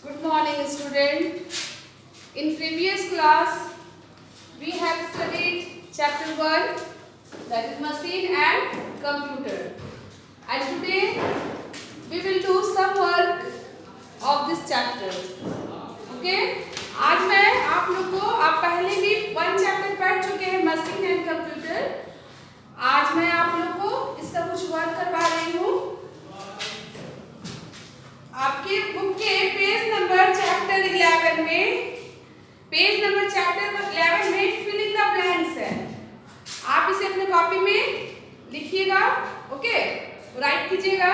Good morning, student. In previous class, we have studied chapter 1, that is machine and computer. And today, we will do some work of this chapter. Okay? आज मैं आप लोग को आप पहले भी 1 chapter पढ़ चुके हैं मशीन एंड कंप्यूटर. आज मैं आप लोग को इसका कुछ वर्क करवा रही हूँ. आपके बुक के पेज नंबर चैप्टर 11 में फिलिंग द ब्लैंक्स है. आप इसे अपने कॉपी में लिखिएगा. ओके, राइट कीजिएगा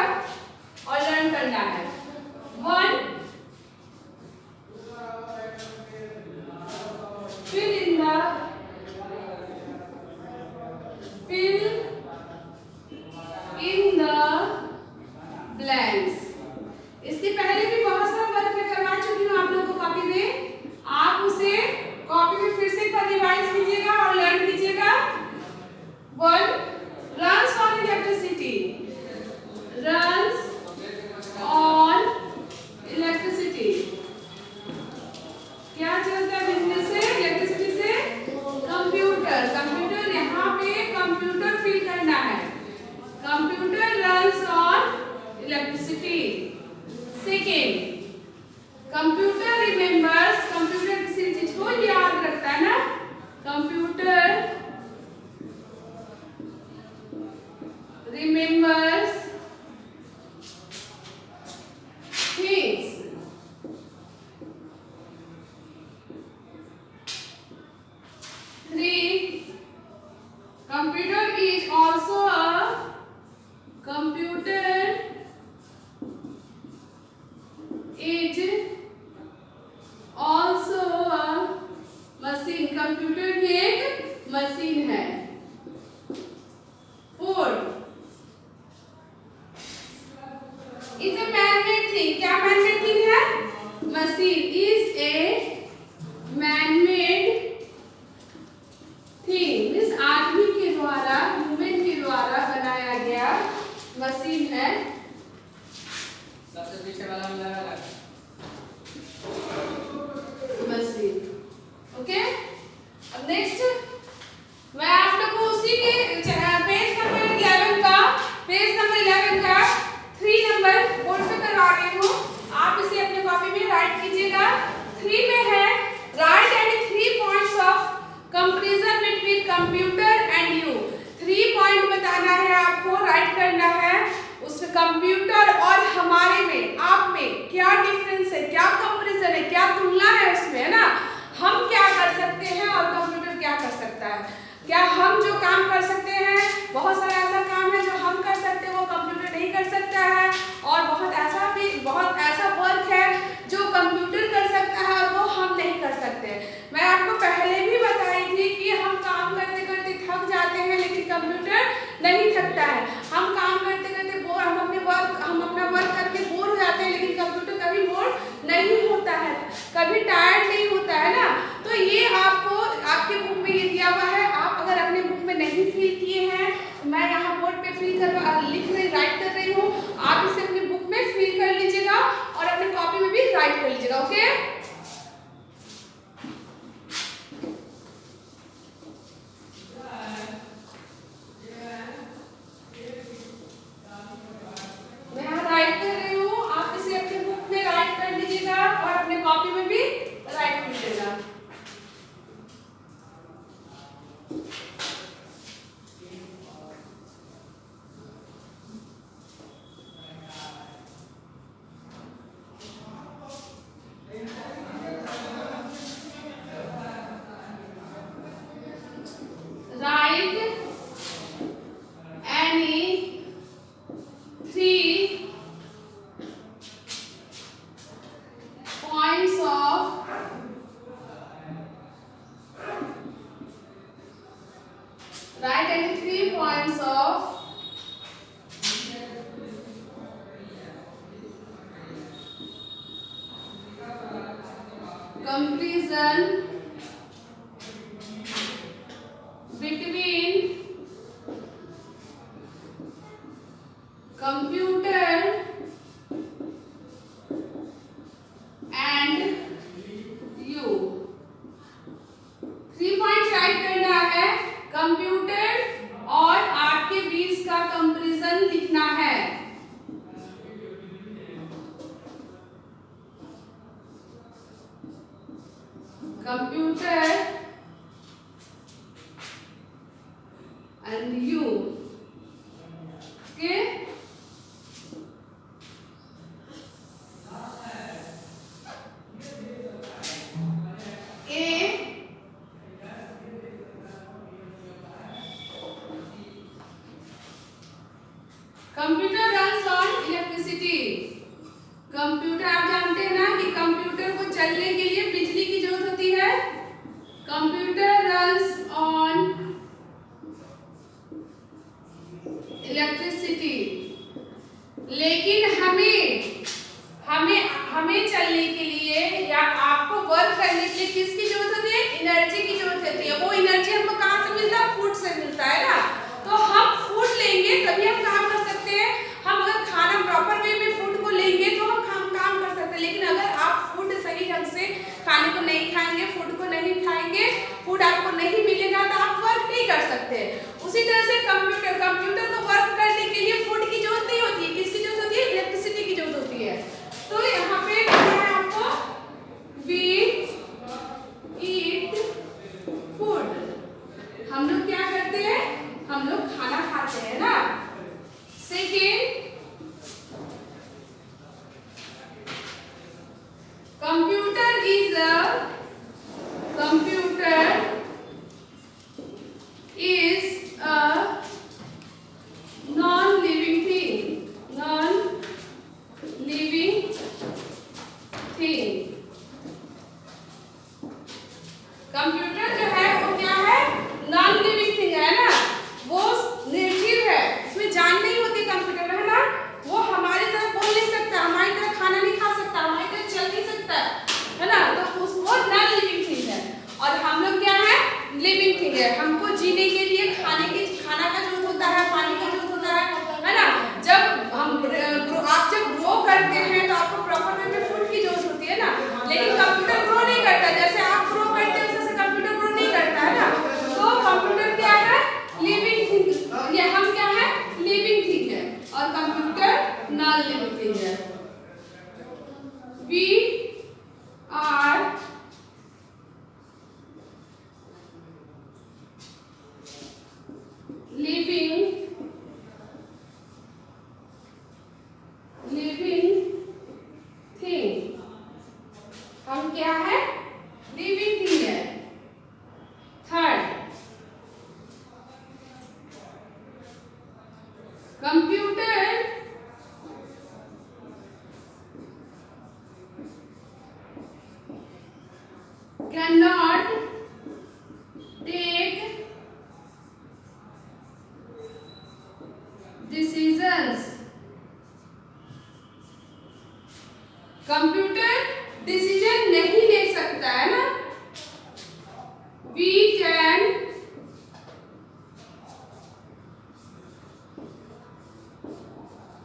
और लर्न करना है. 1 fill in the blanks. इसके पहले भी बहुत सारा वर्क मैं करवा चुकी हूँ आप लोगों को कॉपी में. आप उसे कॉपी में फिर से एक बार रिवाइज कीजिएगा और लर्न कीजिएगा. 1 runs on electricity. runs on electricity. क्या चलता है बिजली से, इलेक्ट्रिसिटी से? कंप्यूटर. कंप्यूटर यहाँ पे कंप्यूटर फिल करना है. Computer runs on electricity. Second, computer remembers. Computer किसी चीज को याद रखता है ना. Computer remembers things. Three, computer is also a machine. Computer भी एक मशीन है. 4 इज ए मैन-मेड थिंग. क्या मैन-मेड थिंग है? Machine is a man-made thing. इस आदमी के द्वारा, ह्यूमन के द्वारा बनाया गया मशीन है. सबसे पीछे वाला मिला मशीन. ओके, अब नेक्स्ट मैं आप लोग को उसी के पेज नंबर 11 का 3 नंबर बोर्ड पे करवा रही हूँ. आप इसे अपने कॉपी में राइट कीजिएगा. 3 में है right and 3 points of comparison between computer and you. 3 point बताना है आपको, राइट करना है. उसमें कंप्यूटर और हमारे में, आप में क्या डिफरेंस है, क्या कंपैरिजन है, क्या तुलना है उसमें, है ना. हम क्या कर सकते हैं और कंप्यूटर क्या कर सकता है. क्या हम जो काम कर सकते हैं, बहुत सारा ऐसा काम है जो हम कर सकते हैं वो कंप्यूटर नहीं कर सकता है. और बहुत ऐसा वर्क है जो कंप्यूटर कर सकता है और वो हम नहीं कर सकते. मैं आपको पहले भी बताई थी कि हम काम करते करते थक जाते हैं लेकिन कंप्यूटर नहीं थकता है. हम काम करते करते हम अपना वर्क करके बोर हो जाते हैं लेकिन कंप्यूटर कभी बोर नहीं होता है, कभी टायर्ड नहीं होता है ना. तो ये आपको आपके बुक में ये दिया हुआ है. आप अगर अपने बुक में नहीं फिल किए हैं, मैं यहाँ बोर्ड पे राइट कर रही हूँ. आप इसे अपनी बुक में फिल कर लीजिएगा और अपने कॉपी में भी राइट कर लीजिएगा. ओके, मैं यहाँ राइट कर रही हूँ. आप इसे अपने बुक में राइट कर लीजिएगा और अपने कॉपी में भी राइट कीजिएगा. Write any 3 points of comparison between computer computer and you. Okay? Computer runs on electricity. Computer आप जानते हैं ना कि कंप्यूटर को चलने के लिए बिजली की जरूरत होती है। कंप्यूटर रन्स ऑन इलेक्ट्रिसिटी, लेकिन हमें चलने के लिए या आपको वर्क करने के लिए किसकी जरूरत होती है? एनर्जी की जरूरत होती है। वो एनर्जी हमको कहाँ से मिलता है? फूड से मिलता है ना। तो हम फूड लेंगे तभी हम काम कर सकते हैं। हम अगर खाना प्रॉपर वे में फूड को लेंगे तो हम काम कर सकते हैं। लेकिन अगर आप फूड सही ढंग से खाने को नहीं खाएंगे, फूड को नहीं खाएंगे, फूड आपको नहीं मिलेगा तो आप वर्क नहीं कर सकते। उसी तरह से कंप्यूटर को वर्क करने के लिए फूड की जरूरत नहीं होती है। किसकी जरूरत होती है? इलेक्ट्रिसिटी की जरूरत होती है। तो यहाँ पे क्या है आपको? We eat food. हम लोग क्या करते हैं? हम लोग खाना खाते हैं ना। Second, computer is a non living thing. Computer जो है वो क्या है? नॉन लिविंग थिंग है ना। वो निर्जीव है, इसमें जान नहीं होती कंप्यूटर में, है ना। वो हमारी तरह बोल नहीं सकता, हमारी तरह खाना नहीं खा सकता, हमारी तरह चल नहीं सकता, है ना। तो वो नॉन लिविंग थिंग है। और हम लोग क्या है? लिविंग थिंग है। हमको जीने के लिए खाना का जरूरत होता है, पानी का जरूरत होता है ना। आप जब ग्रो करते हैं तो आपको प्रॉपर वे में फूड की जरूरत होती है ना। लेकिन कंप्यूटर ग्रो नहीं करता। जैसे आप ग्रो करते हैं वैसे कंप्यूटर ग्रो नहीं करता है ना। तो कंप्यूटर क्या है? Living thing. ये हम क्या है? लिविंग थिंग है और कंप्यूटर नॉन लिविंग थिंग है। We are living thing. हम क्या है? लिविंग थिंग है। Third, computer can not take decisions. Computer decision नहीं ले सकता है ना। We can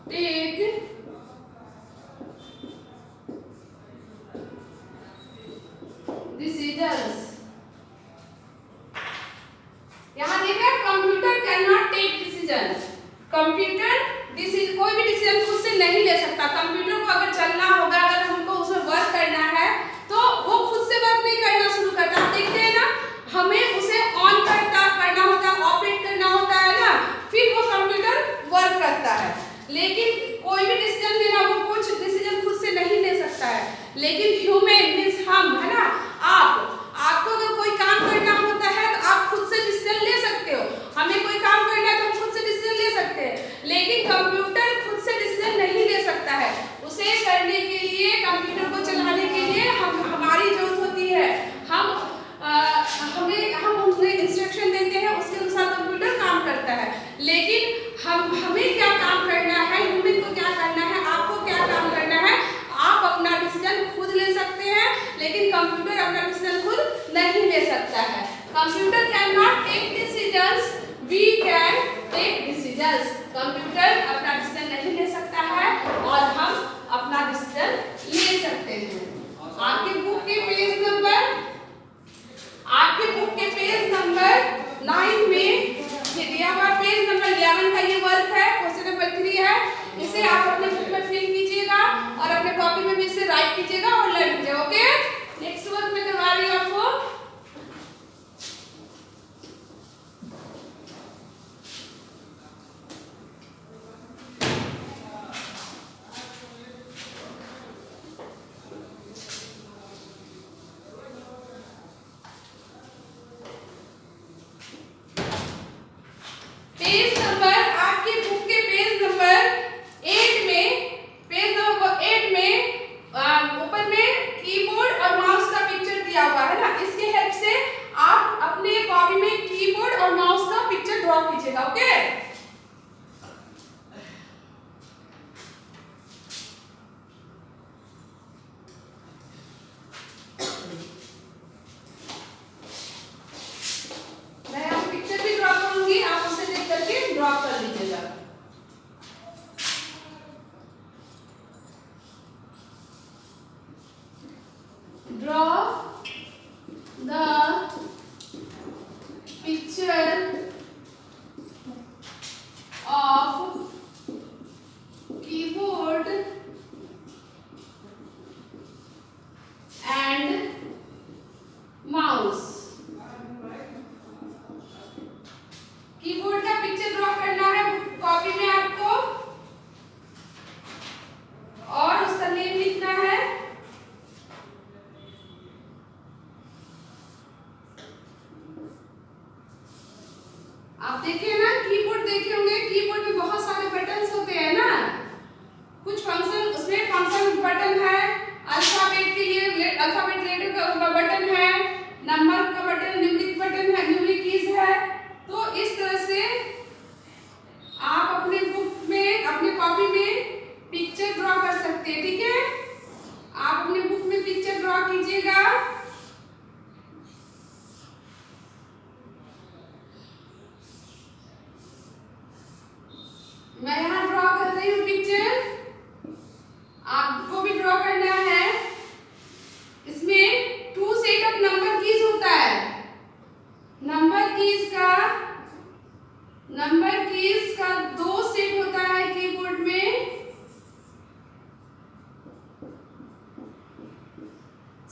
take decisions. यहां देख रहे हैं computer can not take decision. Computer कोई भी डिसीजन खुद से नहीं ले सकता। कंप्यूटर को अगर चलना होगा, अगर हमको उसमें वर्क करना है तो वो खुद से वर्क नहीं करना शुरू करता। आप देखते हैं ना, हमें उसे ऑन करना होता है, ऑपरेट करना होता है ना, फिर वो कंप्यूटर वर्क करता है। लेकिन कोई भी डिसीजन लेना, वो कुछ डिसीजन खुद से नहीं ले सकता है। लेकिन ह्यूमन मींस हम, है ना, आपको अगर कोई काम करना होता है तो आप खुद से डिसीजन ले सकते हो। हमें कोई काम करना है तो हम खुद से डिसीजन ले सकते हैं। लेकिन कंप्यूटर खुद से डिसीजन नहीं ले सकता है। उसे करने के लिए, कंप्यूटर को चलाने के लिए हमारी जरूरत होती है। हम उन्हें इंस्ट्रक्शन देते हैं, उसके अनुसार कंप्यूटर काम करता है। लेकिन हमें क्या काम करना है, ह्यूमन को क्या करना है, आपको क्या काम करना है, आप अपना डिसीजन खुद ले सकते हैं।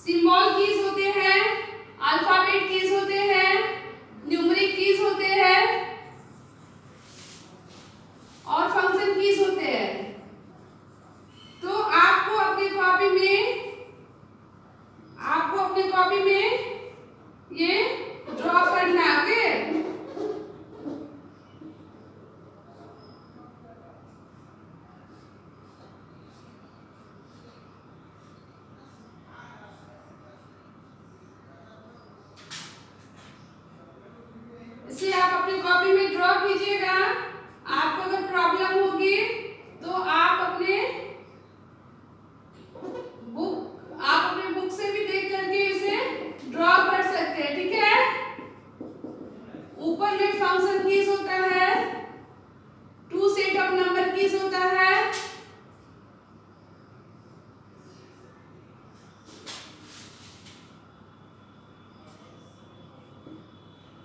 सिंबल कीज होते हैं, अल्फाबेट कीज होते हैं, न्यूमेरिक कीज होते हैं और फंक्शन कीज होते हैं। तो आपको अपनी कॉपी में ये ड्रॉ करना है। ओके, इसे आप अपनी कॉपी में ड्रॉ कीजिएगा। आपको अगर प्रॉब्लम होगी तो आप अपने बुक से भी देख करके इसे ड्रॉ कर सकते हैं। ठीक है, ऊपर में फंक्शन कीज होता है, 2 सेट ऑफ नंबर कीज होता है,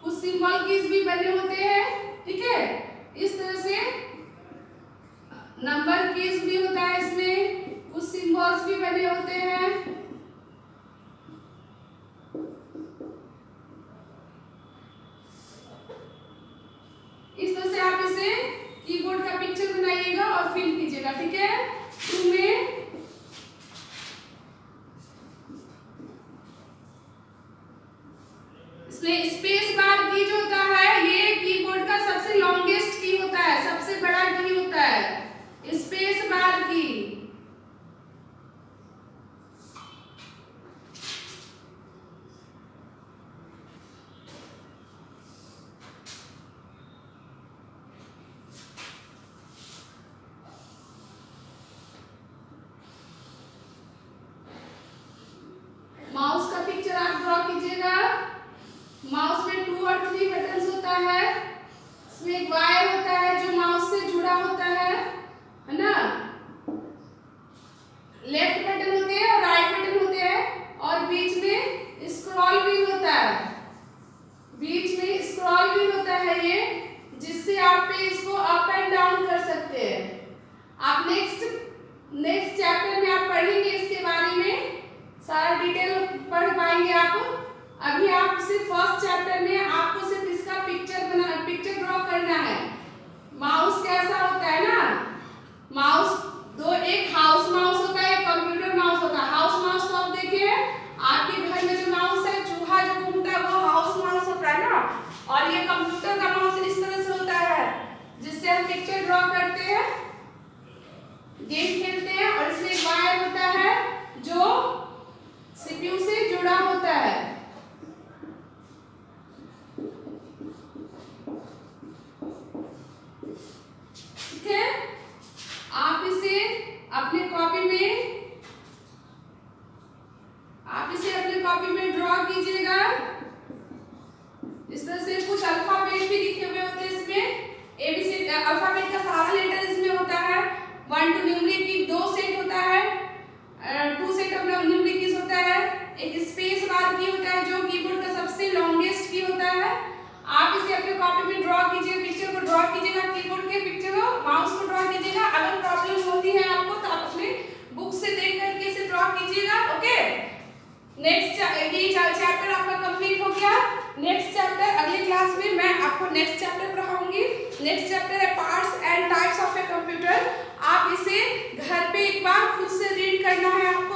कुछ सिंबल कीज भी बने होते हैं। ठीक है, इस तरह से नंबर कीज भी होता है, इसमें कुछ सिंबल्स भी बने होते हैं। इस तरह से आप इसे कीबोर्ड का पिक्चर बनाइएगा और फिल कीजिएगा। ठीक है, इसमें स्पेस बार की जो होता है, ये कीबोर्ड का सबसे लॉन्गेस्ट की होता है, सबसे बड़ा की होता है स्पेस बार की। माउस का पिक्चर आप ड्रॉ कीजिएगा। माउस में 2 और 3 बटन्स होता है, इसमें एक वायर होता है जो माउस से जुड़ा होता है ना। लेफ्ट बटन होते हैं और राइट बटन होते हैं और बीच में स्क्रॉल व्हील होता है, ये जिससे आप पेज को अप एंड डाउन कर सकते हैं। आप नेक्स्ट चैप्टर में आप पढ़ेंगे इसके बारे में, सारा डिटेल पढ़ पाएंगे आप। अभी आप सिर्फ फर्स्ट चैप्टर में आपको सिर्फ इसका पिक्चर ड्रॉ करना है। माउस कैसा होता है ना, माउस एक हाउस माउस होता है, कंप्यूटर माउस होता है। हाउस माउस तो आप देखिए आपके घर में जो माउस है, चूहा जो घूमता है वो हाउस माउस होता है ना, और ये कंप्यूटर का माउस इस तरह से होता है जिससे हम पिक्चर ड्रॉ करते हैं, गेम खेलते हैं। और इसमें एक वायर होता है जो सीपीयू से जुड़ा होता है। ठीक है, आप इसे अपने कॉपी में ड्रॉ कीजिएगा। इस तरह से कुछ अल्फाबेट भी लिखे हुए होते हैं इसमें, एबीसी अल्फाबेट का सारा लेटर इसमें होता है। 1 to न्यूमेरिक की 2 सेट होता है, 2 सेट ऑफ न्यूमेरिक कीज होता है, एक स्पेस बार की होता है जो कीबोर्ड का सबसे लॉन्गेस्ट की होता है। आप इसे अपने कॉपी में ड्रॉ कीजिए, पिक्चर को ड्रॉ कीजिएगा, कीबोर्ड के पिक्चर को, माउस को ड्रॉ कीजिएगा। अगर प्रॉब्लम होती है आपको तो आप अपने बुक से देख करके इसे ड्रॉ कीजिएगा। ओके, नेक्स्ट ये चैप्टर आपका कंप्लीट हो गया। नेक्स्ट चैप्टर अगली क्लास में मैं आपको नेक्स्ट चैप्टर पढ़ाऊंगी। नेक्स्ट चैप्टर है parts and types of a computer. आप इसे घर पे एक बार खुद से रीड करना है आपको।